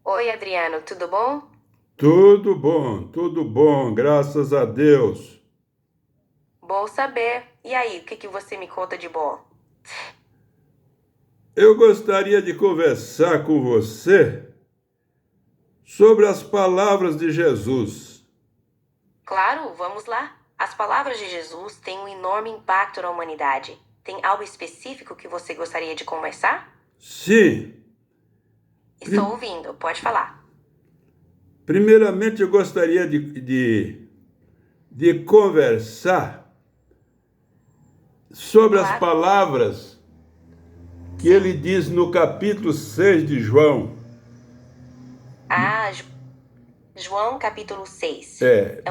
Oi, Adriano, tudo bom? Tudo bom, graças a Deus. Bom saber. E aí, o que você me conta de bom? Eu gostaria de conversar com você sobre as palavras de Jesus. Claro, vamos lá. As palavras de Jesus têm um enorme impacto na humanidade. Tem algo específico que você gostaria de conversar? Sim, Estou pri- ouvindo, pode falar. primeiramente eu gostaria de conversar sobre as Claro, palavras que ele sim. diz no capítulo 6 de João. Ah, João capítulo 6. É,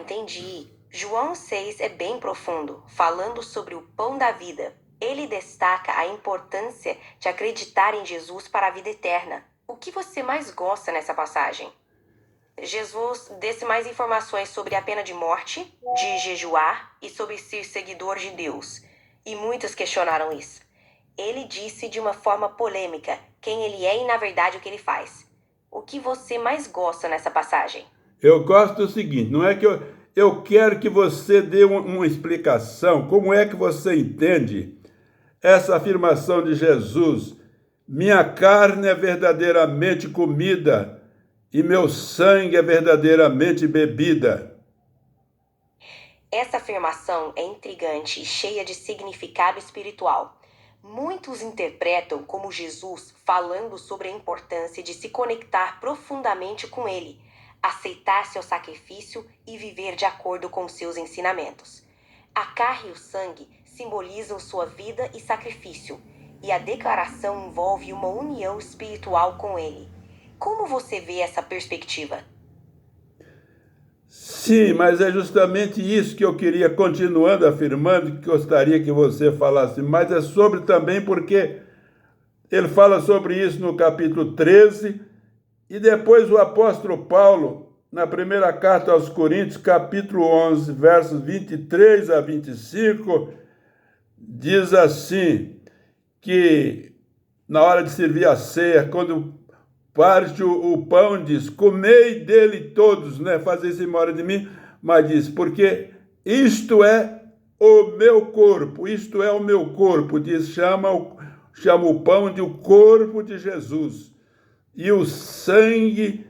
Entendi. João 6 é bem profundo, falando sobre o pão da vida. Ele destaca a importância de acreditar em Jesus para a vida eterna. O que você mais gosta nessa passagem? Jesus desse mais informações sobre a pena de morte, de jejuar e sobre ser seguidor de Deus. E muitos questionaram isso. Ele disse de uma forma polêmica quem ele é e na verdade o que ele faz. O que você mais gosta nessa passagem? eu gosto do seguinte, não é que eu quero que você dê uma explicação, como é que você entende essa afirmação de Jesus: minha carne é verdadeiramente comida e meu sangue é verdadeiramente bebida. Essa afirmação é intrigante e cheia de significado espiritual. Muitos interpretam como Jesus falando sobre a importância de se conectar profundamente com Ele, aceitar seu sacrifício e viver de acordo com seus ensinamentos. A carne e o sangue simbolizam sua vida e sacrifício, e a declaração envolve uma união espiritual com Ele. Como você vê essa perspectiva? Sim, mas é justamente isso que eu queria, continuando afirmando, que gostaria que você falasse mais, é sobre também porque ele fala sobre isso no capítulo 13, e depois o apóstolo Paulo, na primeira carta aos Coríntios, capítulo 11, versos 23 a 25, diz assim, que na hora de servir a ceia, quando parte o pão, diz, comei dele todos, né? Fazer isso em memória de mim, mas diz, porque isto é o meu corpo, isto é o meu corpo, diz, chama o pão de o corpo de Jesus. E o sangue,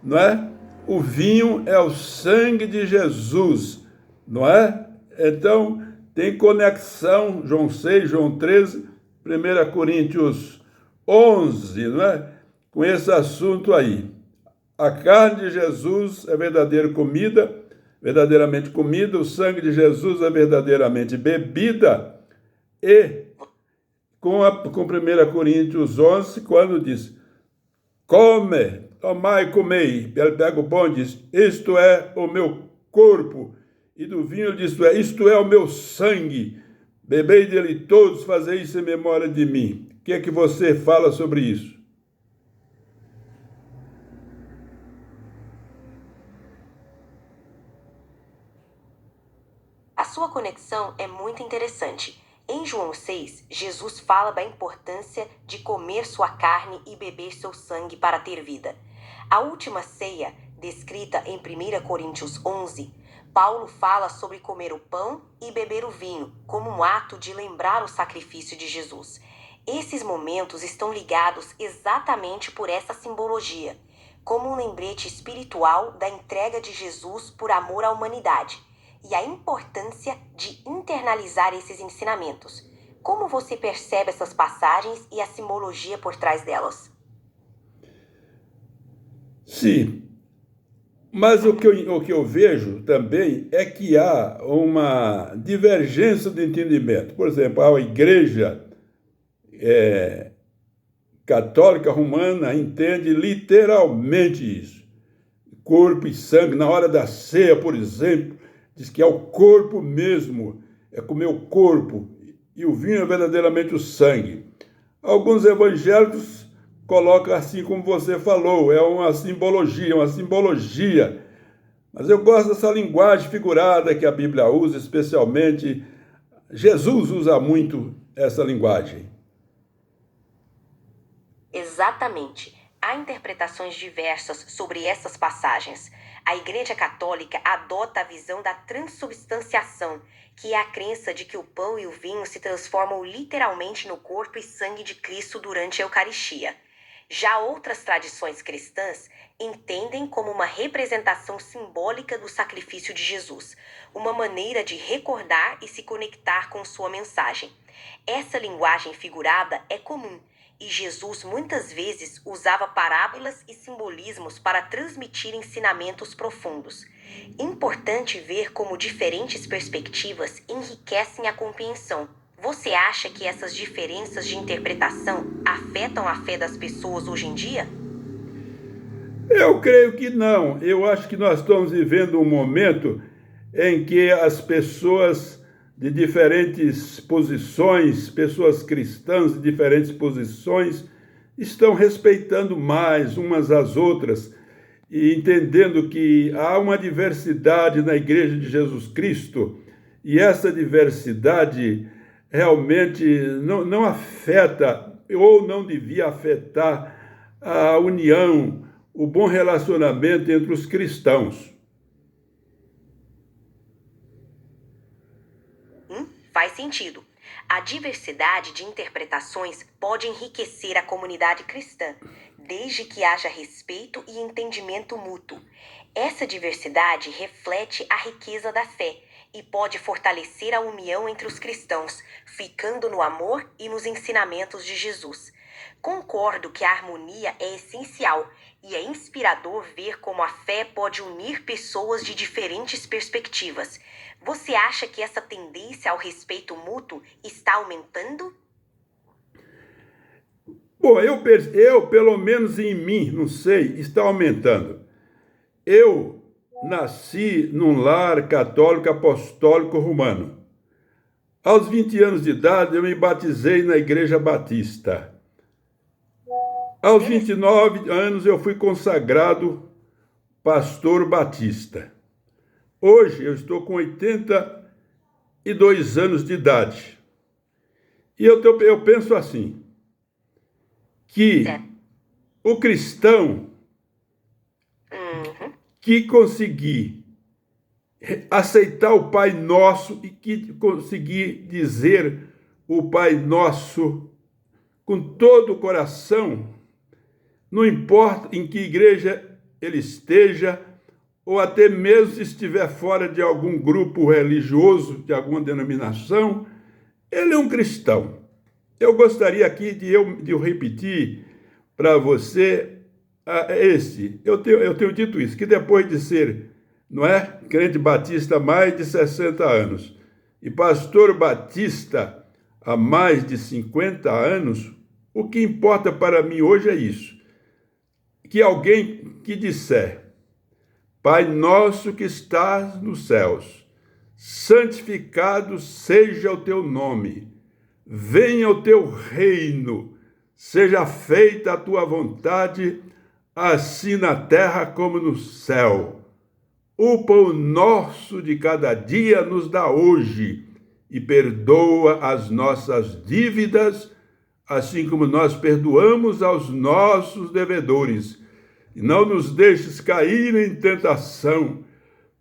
não é? O vinho é o sangue de Jesus, não é? Então, tem conexão, João 6, João 13, 1 Coríntios 11, não é? Com esse assunto aí. A carne de Jesus é verdadeira comida, verdadeiramente comida, o sangue de Jesus é verdadeiramente bebida, e com 1 Coríntios 11, quando diz, come, tomai e comei. Ele pega o pão e diz, isto é o meu corpo. E do vinho ele diz, isto é o meu sangue. Bebei dele todos, fazei isso em memória de mim. O que é que você fala sobre isso? A sua conexão é muito interessante. Em João 6, Jesus fala da importância de comer sua carne e beber seu sangue para ter vida. A última ceia, descrita em 1 Coríntios 11, Paulo fala sobre comer o pão e beber o vinho, como um ato de lembrar o sacrifício de Jesus. Esses momentos estão ligados exatamente por essa simbologia, como um lembrete espiritual da entrega de Jesus por amor à humanidade e a importância de internalizar esses ensinamentos. Como você percebe essas passagens e a simbologia por trás delas? Sim, mas o que eu vejo também é que há uma divergência de entendimento. Por exemplo, a igreja católica romana entende literalmente isso. Corpo e sangue, na hora da ceia, por exemplo, diz que é o corpo mesmo, é comer o corpo, e o vinho é verdadeiramente o sangue. Alguns evangélicos colocam assim como você falou, é uma simbologia, Mas eu gosto dessa linguagem figurada que a Bíblia usa, especialmente Jesus usa muito essa linguagem. Exatamente. Há interpretações diversas sobre essas passagens. A Igreja Católica adota a visão da transubstanciação, que é a crença de que o pão e o vinho se transformam literalmente no corpo e sangue de Cristo durante a Eucaristia. Já outras tradições cristãs entendem como uma representação simbólica do sacrifício de Jesus, uma maneira de recordar e se conectar com sua mensagem. Essa linguagem figurada é comum, e Jesus muitas vezes usava parábolas e simbolismos para transmitir ensinamentos profundos. Importante ver como diferentes perspectivas enriquecem a compreensão. Você acha que essas diferenças de interpretação afetam a fé das pessoas hoje em dia? Eu creio que não. Eu acho que nós estamos vivendo um momento em que as pessoas de diferentes posições, pessoas cristãs de diferentes posições, estão respeitando mais umas às outras e entendendo que há uma diversidade na Igreja de Jesus Cristo e essa diversidade realmente não afeta ou não devia afetar a união, o bom relacionamento entre os cristãos. Faz sentido. A diversidade de interpretações pode enriquecer a comunidade cristã, desde que haja respeito e entendimento mútuo. Essa diversidade reflete a riqueza da fé e pode fortalecer a união entre os cristãos, ficando no amor e nos ensinamentos de Jesus. Concordo que a harmonia é essencial e é inspirador ver como a fé pode unir pessoas de diferentes perspectivas. Você acha que essa tendência ao respeito mútuo está aumentando? Bom, eu pelo menos em mim, não sei, está aumentando. Eu nasci num lar católico apostólico romano. Aos 20 anos de idade, eu me batizei na Igreja Batista. Aos 29 anos, eu fui consagrado pastor batista. Hoje, eu estou com 82 anos de idade. E eu penso assim, que o cristão que conseguir aceitar o Pai Nosso e que conseguir dizer o Pai Nosso com todo o coração, não importa em que igreja ele esteja, ou até mesmo se estiver fora de algum grupo religioso, de alguma denominação, ele é um cristão. Eu gostaria aqui de eu repetir para você eu tenho dito isso, que depois de ser, não é, crente batista há mais de 60 anos e pastor batista há mais de 50 anos, o que importa para mim hoje é isso, que alguém que disser: Pai nosso que estás nos céus, santificado seja o teu nome, venha o teu reino, seja feita a tua vontade, assim na terra como no céu. O pão nosso de cada dia nos dá hoje, e perdoa as nossas dívidas, assim como nós perdoamos aos nossos devedores. E não nos deixes cair em tentação,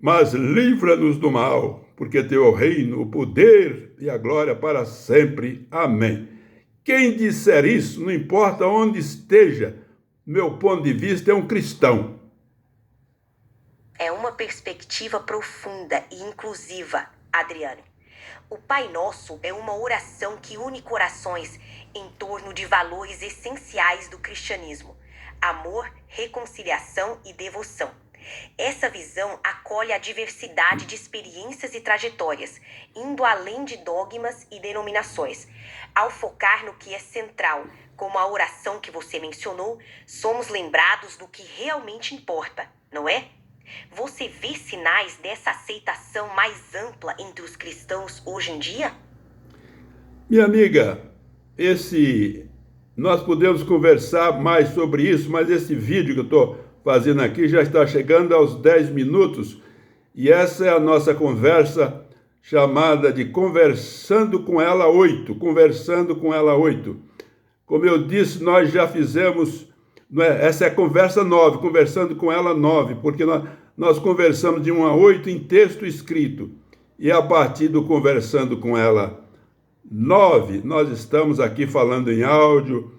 mas livra-nos do mal, porque teu é o reino, o poder e a glória para sempre. Amém. Quem disser isso, não importa onde esteja, meu ponto de vista, é um cristão. É uma perspectiva profunda e inclusiva, Adriano. O Pai Nosso é uma oração que une corações em torno de valores essenciais do cristianismo: amor, reconciliação e devoção. Essa visão acolhe a diversidade de experiências e trajetórias, indo além de dogmas e denominações. Ao focar no que é central, como a oração que você mencionou, somos lembrados do que realmente importa, não é? Você vê sinais dessa aceitação mais ampla entre os cristãos hoje em dia? Minha amiga, nós podemos conversar mais sobre isso, mas esse vídeo que eu estou fazendo aqui já está chegando aos 10 minutos E essa é a nossa conversa chamada de Conversando com Ela 8. Conversando com Ela 8. Como eu disse, nós já fizemos, essa é a conversa 9, Conversando com Ela 9, porque nós conversamos de 1 a 8 em texto escrito. E a partir do Conversando com Ela 9, nós estamos aqui falando em áudio,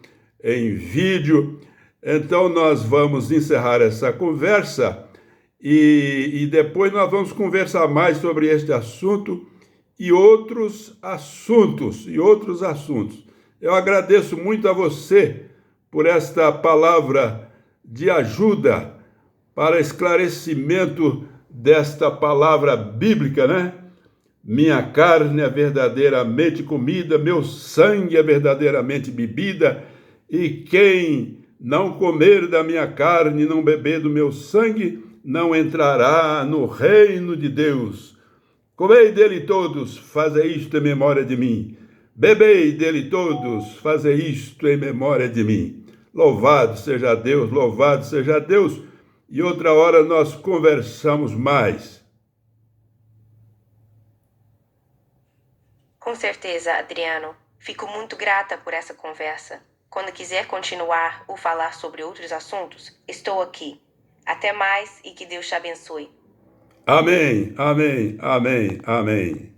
em vídeo. Então nós vamos encerrar essa conversa e depois nós vamos conversar mais sobre este assunto e outros assuntos. Eu agradeço muito a você por esta palavra de ajuda para esclarecimento desta palavra bíblica, né? Minha carne é verdadeiramente comida, meu sangue é verdadeiramente bebida, e quem não comer da minha carne e não beber do meu sangue, não entrará no reino de Deus. Comei dele todos, fazei isto em memória de mim. Bebei dele todos, fazei isto em memória de mim. Louvado seja Deus, louvado seja Deus. E outra hora nós conversamos mais. Com certeza, Adriano. Fico muito grata por essa conversa. Quando quiser continuar ou falar sobre outros assuntos, estou aqui. Até mais e que Deus te abençoe. Amém, amém, amém, amém.